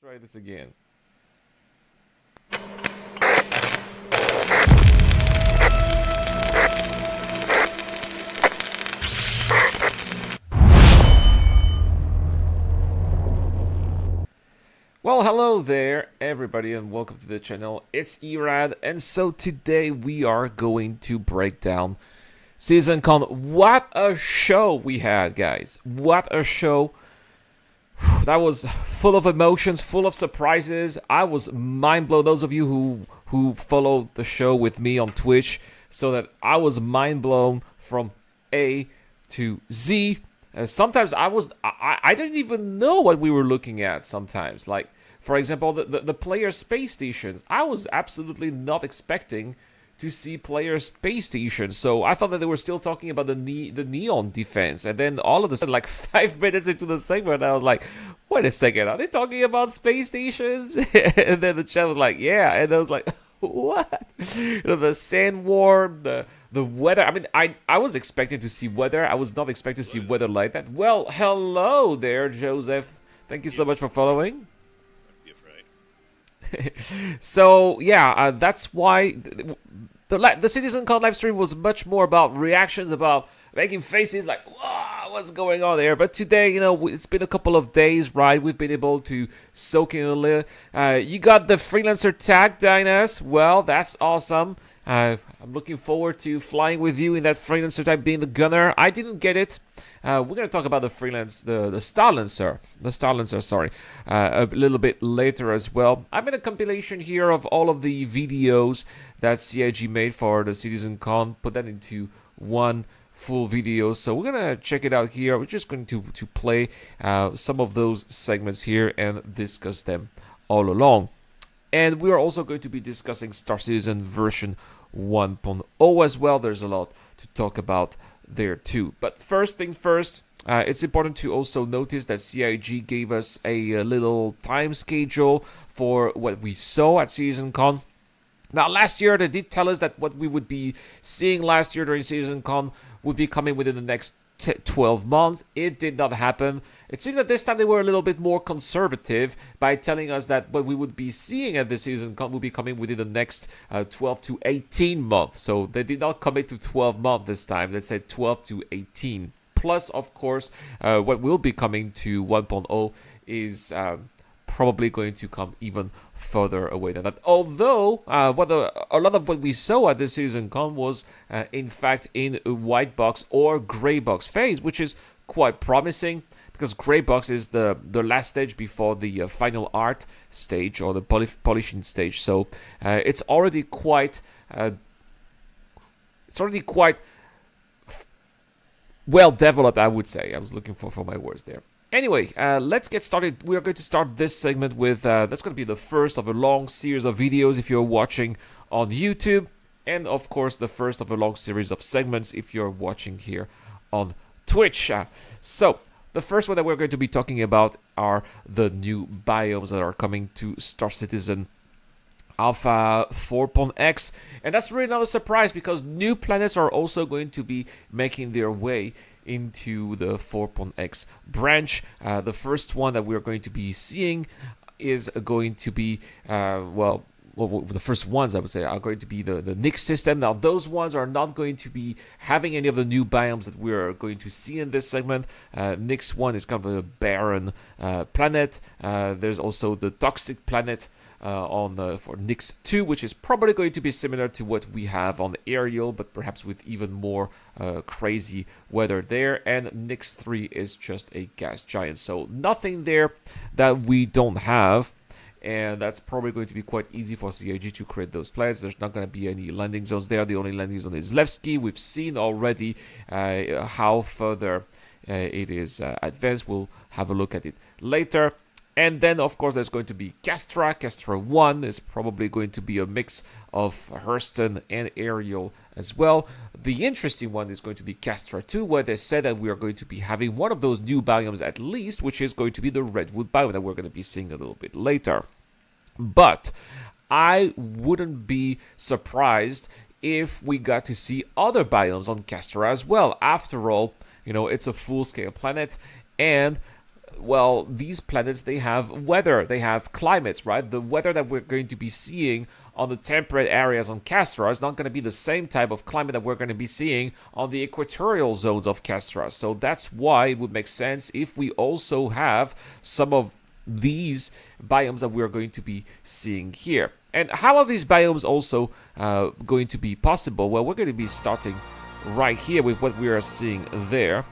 Try this again. Well, hello there, everybody, and welcome to the channel. It's Erad, and so today we are going to break down Citizencon. What a show we had, guys! What a show! That was full of emotions, full of surprises. I was mind blown. Those of you who follow the show with me on Twitch, so that I was mind blown from A to Z. Sometimes I didn't even know what we were looking at. Sometimes, like for example, the player space stations. I was absolutely not expecting to see player space stations. So I thought that they were still talking about the neon defense, and then all of a sudden, like 5 minutes into the segment, I was like, "Wait a second, are they talking about space stations?" And then the chat was like, "Yeah," and I was like, "What?" The sand war, the weather. I mean, I was expecting to see weather. I was not expecting to see weather like that. Well, hello there, Joseph. Thank you so much for following. So yeah, that's why the Citizencon live stream was much more about reactions, about making faces like, "Wow, what's going on there?" But today, it's been a couple of days, right? We've been able to soak in a little. You got the freelancer tag, Dynas. Well, that's awesome. I'm looking forward to flying with you in that freelancer type, being the gunner. I didn't get it. We're gonna talk about the Starlancer, sorry, a little bit later as well. I made a compilation here of all of the videos that CIG made for the Citizencon, put that into one full video. So we're gonna check it out here. We're just going to play some of those segments here and discuss them all along. And we are also going to be discussing Star Citizen version 1.0 as well. There's a lot to talk about there too. But first thing first, it's important to also notice that CIG gave us a little time schedule for what we saw at Citizencon. Now, last year they did tell us that what we would be seeing last year during Citizencon would be coming within the next 12 months. It did not happen. It seemed that this time they were a little bit more conservative by telling us that what we would be seeing at this season would be coming within the next 12 to 18 months. So they did not commit to 12 months this time. They said 12 to 18. Plus, of course, what will be coming to 1.0 is probably going to come even further away than that. Although, a lot of what we saw at this Citizencon was, in fact, in a white box or gray box phase, which is quite promising because gray box is the last stage before the final art stage or the polishing stage. So it's already quite well developed, I would say. I was looking for my words there. Anyway, let's get started. We are going to start this segment with, that's going to be the first of a long series of videos if you're watching on YouTube, and of course the first of a long series of segments if you're watching here on Twitch. So, the first one that we're going to be talking about are the new biomes that are coming to Star Citizen Alpha 4.x, and that's really not a surprise because new planets are also going to be making their way into the 4.x branch. The first one that we're going to be seeing is going to be, the first ones I would say are going to be the Nyx system. Now, those ones are not going to be having any of the new biomes that we're going to see in this segment. Nyx 1 is kind of a barren planet. There's also the toxic planet for Nyx 2, which is probably going to be similar to what we have on Ariel, but perhaps with even more crazy weather there. And Nyx 3 is just a gas giant, so nothing there that we don't have. And that's probably going to be quite easy for CIG to create those planets. There's not going to be any landing zones there. The only landing zone is Levski. We've seen already how further it is advanced. We'll have a look at it later. And then, of course, there's going to be Castra. Castra 1 is probably going to be a mix of Hurston and Ariel as well. The interesting one is going to be Castra 2, where they said that we are going to be having one of those new biomes at least, which is going to be the Redwood biome that we're going to be seeing a little bit later. But I wouldn't be surprised if we got to see other biomes on Castra as well. After all, it's a full-scale planet, and well, these planets, they have weather, they have climates, right? The weather that we're going to be seeing on the temperate areas on Castra is not going to be the same type of climate that we're going to be seeing on the equatorial zones of Castra. So that's why it would make sense if we also have some of these biomes that we're going to be seeing here. And how are these biomes also going to be possible? Well, we're going to be starting right here with what we are seeing there.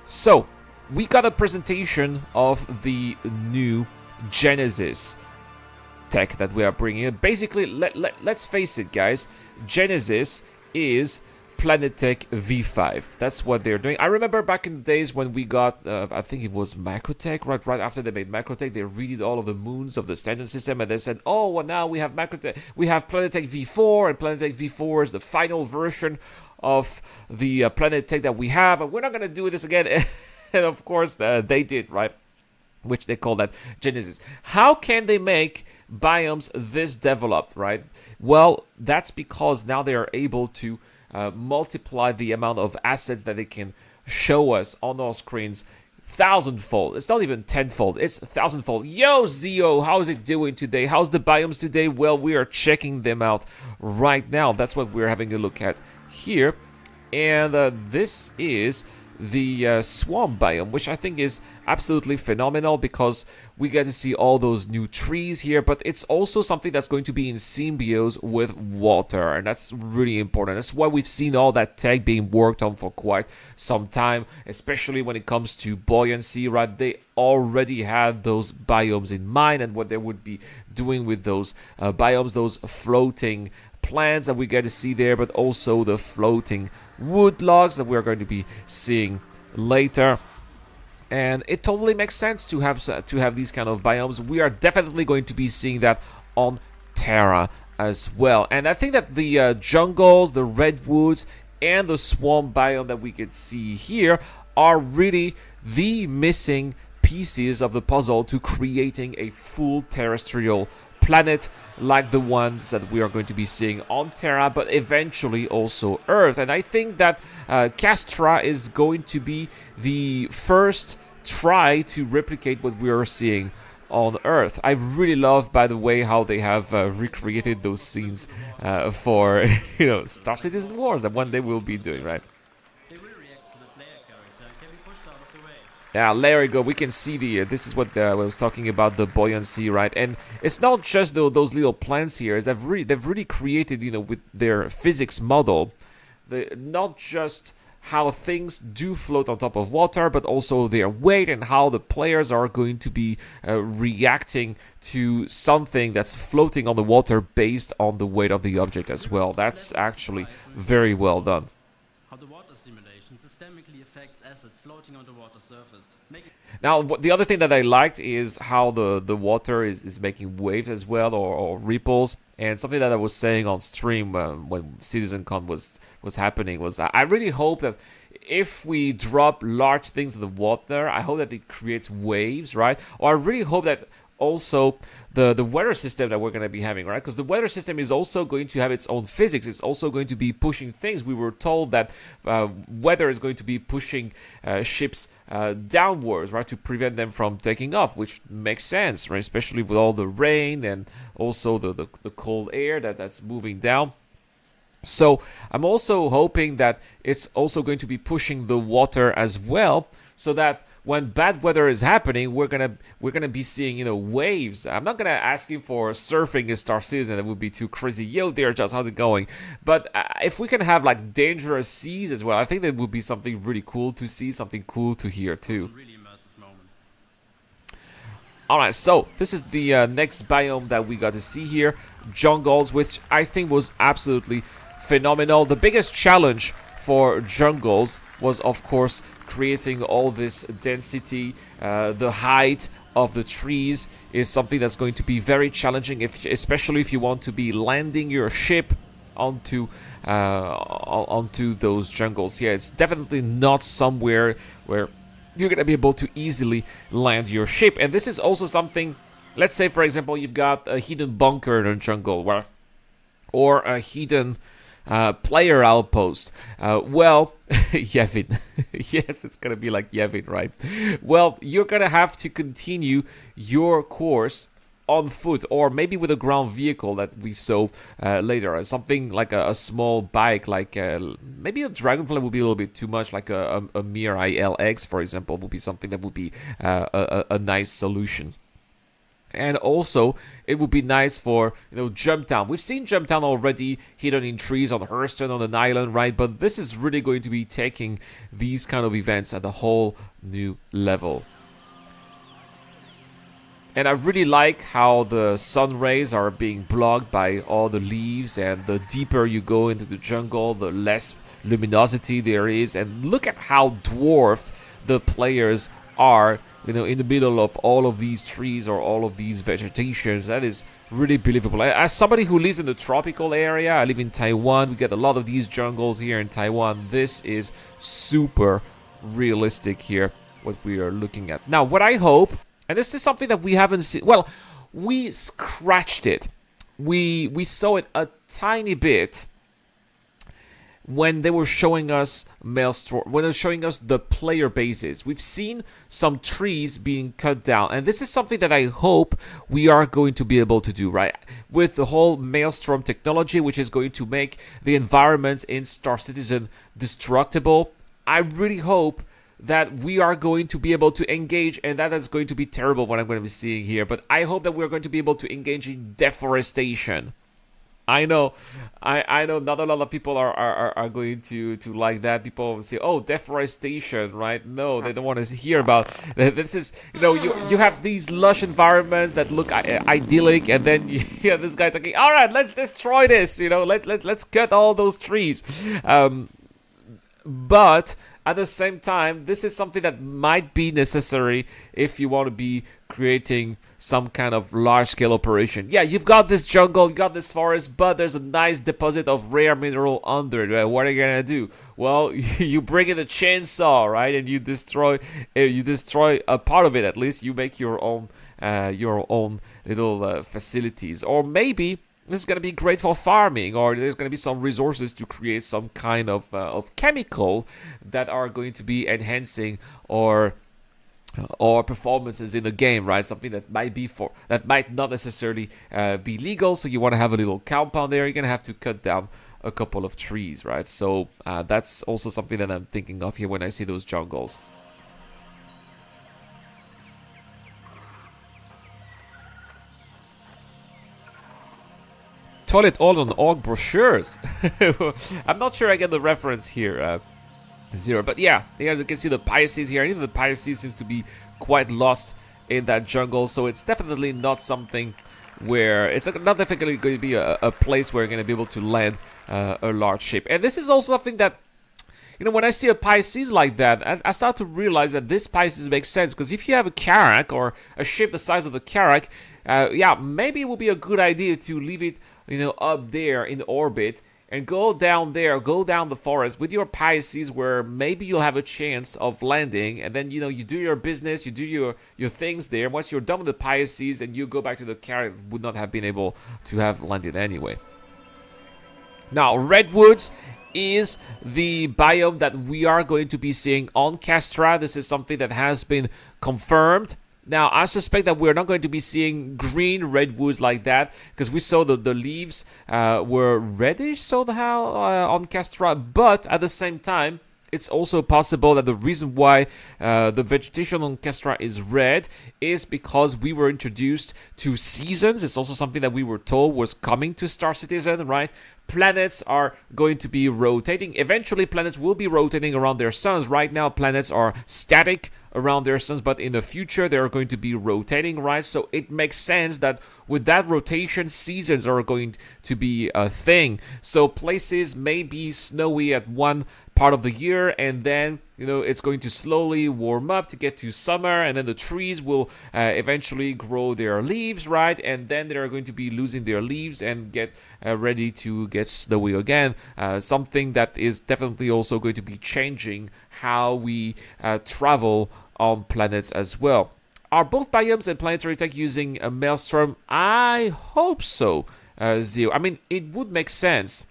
So we got a presentation of the new Genesis tech that we are bringing in. Basically, let's face it, guys, Genesis is Planetech V5. That's what they're doing. I remember back in the days when we got, I think it was Macrotech, right after they made Macrotech, they redid all of the moons of the standard system, and they said, oh, well, now we have Macrotech, we have Planetech V4, and Planetech V4 is the final version of the Planetech that we have, and we're not going to do this again. And of course, they did, right? Which they call that Genesis. How can they make biomes this developed, right? Well, that's because now they are able to multiply the amount of assets that they can show us on our screens thousandfold. It's not even tenfold, it's thousandfold. Yo, Zio, how is it doing today? How's the biomes today? Well, we are checking them out right now. That's what we're having a look at here. And this is the swamp biome, which I think is absolutely phenomenal because we get to see all those new trees here, but it's also something that's going to be in symbiosis with water, and that's really important. That's why we've seen all that tech being worked on for quite some time, especially when it comes to buoyancy, right? They already had those biomes in mind and what they would be doing with those biomes, those floating plants that we get to see there, but also the floating wood logs that we're going to be seeing later. And it totally makes sense to have these kind of biomes. We are definitely going to be seeing that on Terra as well. And I think that the jungles, the redwoods, and the swamp biome that we could see here are really the missing pieces of the puzzle to creating a full terrestrial planet like the ones that we are going to be seeing on Terra, but eventually also Earth. And I think that Castra is going to be the first try to replicate what we are seeing on Earth. I really love, by the way, how they have recreated those scenes for Star Citizen Wars that one day we'll be doing, right? Yeah, there we go. We can see this is what I was talking about, the buoyancy, right? And it's not just those little plants here. They've really created, with their physics model, not just how things do float on top of water, but also their weight and how the players are going to be reacting to something that's floating on the water based on the weight of the object as well. That's actually very well done. How the water simulation systemically affects assets floating on the water surface. Now, the other thing that I liked is how the water is making waves as well, or ripples. And something that I was saying on stream when Citizencon was happening was I really hope that if we drop large things in the water, I hope that it creates waves, right? Or I really hope that also the weather system that we're going to be having, right? Because the weather system is also going to have its own physics. It's also going to be pushing things. We were told that weather is going to be pushing ships downwards, right, to prevent them from taking off, which makes sense, right? Especially with all the rain and also the cold air that's moving down. So I'm also hoping that it's also going to be pushing the water as well, so that when bad weather is happening, we're gonna be seeing waves. I'm not gonna ask you for surfing in Star Citizen. That would be too crazy. Yo there, Just, how's it going? But if we can have like dangerous seas as well, I think that would be something really cool to see, something cool to hear too. Really immersive moments. All right, so this is the next biome that we got to see here, jungles, which I think was absolutely phenomenal. The biggest challenge for jungles was, of course, creating all this density. The height of the trees is something that's going to be very challenging, especially if you want to be landing your ship onto those jungles. Yeah, it's definitely not somewhere where you're going to be able to easily land your ship. And this is also something, let's say, for example, you've got a hidden bunker in a jungle, or a hidden Player outpost. Well, Yevin. Yes, it's gonna be like Yevin, right? Well, you're gonna have to continue your course on foot, or maybe with a ground vehicle that we saw later. Something like a small bike, like maybe a Dragonfly would be a little bit too much, like a Mir ILX, for example, would be something that would be a nice solution. And also, it would be nice for, Jump Town. We've seen Jump Town already hidden in trees on Hurston, on an island, right? But this is really going to be taking these kind of events at a whole new level. And I really like how the sun rays are being blocked by all the leaves, and the deeper you go into the jungle, the less luminosity there is. And look at how dwarfed the players are, in the middle of all of these trees or all of these vegetations. That is really believable. As somebody who lives in the tropical area, I live in Taiwan, we get a lot of these jungles here in Taiwan. This is super realistic here, what we are looking at. Now, what I hope, and this is something that we haven't seen. Well, we scratched it. We saw it a tiny bit when they were showing us Maelstrom, when they were showing us the player bases. We've seen some trees being cut down, and this is something that I hope we are going to be able to do, right? With the whole Maelstrom technology, which is going to make the environments in Star Citizen destructible. I really hope that we are going to be able to engage, and that is going to be terrible what I'm going to be seeing here, but I hope that we're going to be able to engage in deforestation. I know not a lot of people are going to like that. People say, oh, deforestation, right? No, they don't want to hear about this. Is, you have these lush environments that look idyllic, and then you hear this guy talking, all right, let's destroy this, let's cut all those trees. But at the same time, this is something that might be necessary if you want to be creating some kind of large-scale operation. Yeah, you've got this jungle, you got this forest, but there's a nice deposit of rare mineral under it. What are you gonna do? Well, you bring in a chainsaw, right, and you destroy a part of it. At least you make your own little facilities, or maybe this is going to be great for farming, or there's going to be some resources to create some kind of chemical that are going to be enhancing or performances in the game, right? Something that might not necessarily be legal. So you want to have a little compound there. You're going to have to cut down a couple of trees, right? So that's also something that I'm thinking of here when I see those jungles. Toilet oil on org brochures. I'm not sure I get the reference here, Zero. But yeah, as you can see the Pisces here. Even the Pisces seems to be quite lost in that jungle. So it's definitely not something where... It's not definitely going to be a place where you're going to be able to land a large ship. And this is also something that... when I see a Pisces like that, I start to realize that this Pisces makes sense. Because if you have a Carrack or a ship the size of the Carrack, maybe it would be a good idea to leave it up there in orbit and go down the forest with your Pisces, where maybe you'll have a chance of landing, and then you do your business, you do your things there. Once you're done with the Pisces, and you go back to the Carrack, would not have been able to have landed anyway. Now, Redwoods is the biome that we are going to be seeing on Castra. This is something that has been confirmed. Now, I suspect that we're not going to be seeing green redwoods like that, because we saw the leaves were reddish somehow on Castra, but at the same time, it's also possible that the reason why the vegetation on Castra is red is because we were introduced to seasons. It's also something that we were told was coming to Star Citizen, right? Planets are going to be rotating. Eventually, planets will be rotating around their suns. Right now, planets are static around their suns, but in the future, they are going to be rotating, right? So it makes sense that with that rotation, seasons are going to be a thing. So places may be snowy at one part of the year, and then it's going to slowly warm up to get to summer, and then the trees will eventually grow their leaves, right? And then they're going to be losing their leaves and get ready to get snowy again. Something that is definitely also going to be changing how we travel on planets as well. Are both biomes and planetary tech using a Maelstrom? I hope so, Zio. I mean, it would make sense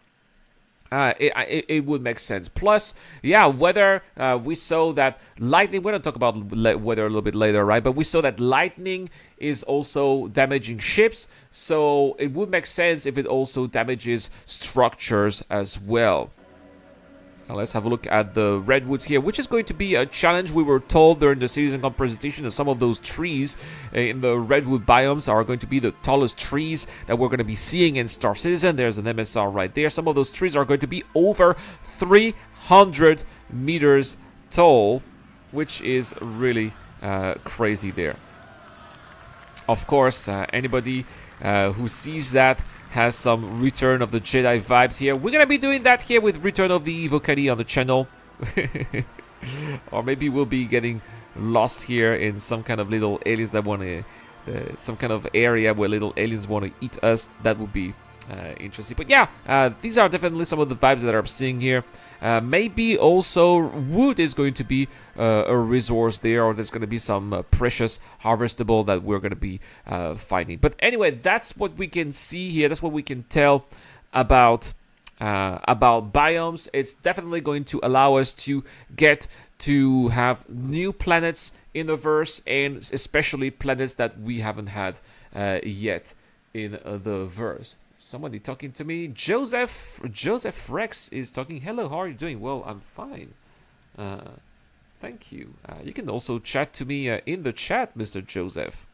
It would make sense. Plus, yeah, weather. We saw that lightning. We're gonna talk about weather a little bit later, right? But we saw that lightning is also damaging ships, so it would make sense if it also damages structures as well. Now let's have a look at the redwoods here, which is going to be a challenge. We were told during the Citizencon presentation that some of those trees in the redwood biomes are going to be the tallest trees that we're going to be seeing in Star Citizen. There's an MSR right there. Some of those trees are going to be over 300 meters tall, which is really crazy there. Of course, anybody who sees that has some Return of the Jedi vibes here. We're gonna be doing that here with Return of the Evocati on the channel. Or maybe we'll be getting lost here in some kind of little aliens that want to... some kind of area where little aliens want to eat us. That would be interesting. But yeah, these are definitely some of the vibes that I'm seeing here. Maybe also wood is going to be a resource there, or there's going to be some precious harvestable that we're going to be finding. But anyway, that's what we can see here. That's what we can tell about biomes. It's definitely going to allow us to get to have new planets in the verse, and especially planets that we haven't had yet in the verse. Somebody talking to me. Joseph Rex is talking. Hello, how are you doing? Well, I'm fine. Thank you. You can also chat to me in the chat, Mr. Joseph.